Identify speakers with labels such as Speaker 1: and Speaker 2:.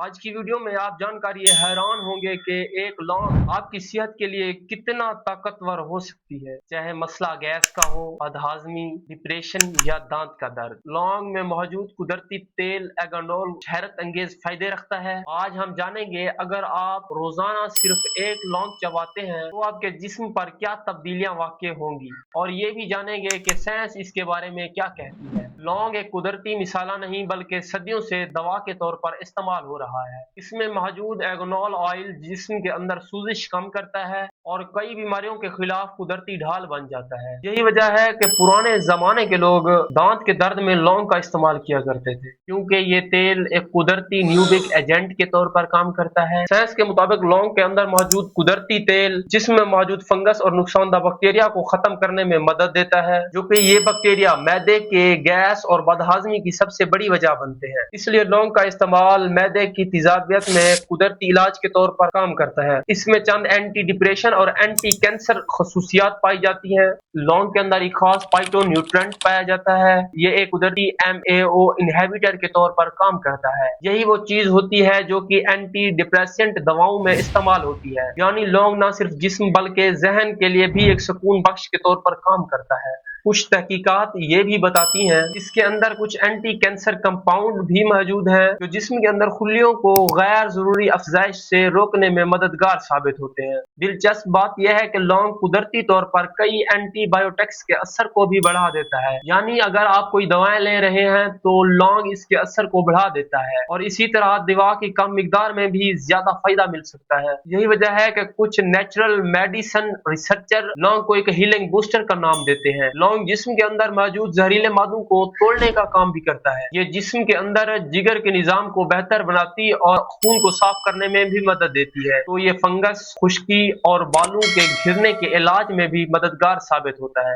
Speaker 1: आज की वीडियो में आप जानकर ये हैरान होंगे कि एक लौंग आपकी सेहत के लिए कितना ताकतवर हो सकती है। चाहे मसला गैस का हो, बदहाजमी, डिप्रेशन या दांत का दर्द, लौंग में मौजूद कुदरती तेल एगानोल हैरत अंगेज फायदे रखता है। आज हम जानेंगे अगर आप रोजाना सिर्फ एक लौंग चबाते हैं तो आपके जिस्म पर क्या तब्दीलियां वाक़ई होंगी, और ये भी जानेंगे कि साइंस इसके बारे में क्या कहती है। लौंग एक कुदरती मिसाला नहीं बल्कि सदियों से दवा के तौर पर इस्तेमाल हो रहा है। इसमें मौजूद एगोनॉल ऑयल जिस्म के अंदर सूजिश कम करता है और कई बीमारियों के खिलाफ कुदरती ढाल बन जाता है। यही वजह है कि पुराने जमाने के लोग दांत के दर्द में लौंग का इस्तेमाल किया करते थे, क्योंकि ये तेल एक कुदरती न्यूबिक एजेंट के तौर पर काम करता है। साइंस के मुताबिक लौंग के अंदर मौजूद कुदरती तेल जिस्म में मौजूद फंगस और नुकसानदा बैक्टीरिया को खत्म करने में मदद देता है, जो कि ये बैक्टीरिया मैदे के गैस और बदहाजमी की सबसे बड़ी वजह बनते हैं। इसलिए लौंग का इस्तेमाल मैदे की तेजाबियत में कुदरती इलाज के तौर पर काम करता है। इसमें चंद एंटी डिप्रेशन और एंटी कैंसर खसूसियात पाई जाती हैं। लौंग के अंदर एक खास फाइटोन्यूट्रेंट पाया जाता है। ये एक कुदरती MAO इनहिबिटर के तौर पर काम करता है। यही वो चीज होती है जो कि एंटी डिप्रेसेंट दवाओं में इस्तेमाल होती है। यानी लौंग न सिर्फ जिस्म बल्कि जहन के लिए भी एक सुकून बख्श के तौर पर काम करता है। कुछ तहकीकात ये भी बताती हैं इसके अंदर कुछ एंटी कैंसर कंपाउंड भी मौजूद हैं जो जिस्म के अंदर खुलियों को गैर जरूरी अफजाइश से रोकने में मददगार साबित होते हैं। दिलचस्प बात यह है कि लौंग कुदरती तौर पर कई एंटीबायोटिक्स के असर को भी बढ़ा देता है। यानी अगर आप कोई दवाएं ले रहे हैं तो लौंग इसके असर को बढ़ा देता है, और इसी तरह दवा की कम मिकदार में भी ज्यादा फायदा मिल सकता है। यही वजह है कि कुछ नेचुरल मेडिसिन रिसर्चर लौंग को एक हीलिंग बूस्टर का नाम देते हैं। लौंग जिस्म के अंदर मौजूद जहरीले मादों को तोड़ने का काम भी करता है। ये जिस्म के अंदर जिगर के निजाम को बेहतर बनाती और खून को साफ करने में भी मदद देती है। तो ये फंगस, खुश्की और बालों के घिरने के इलाज में भी मददगार साबित होता है।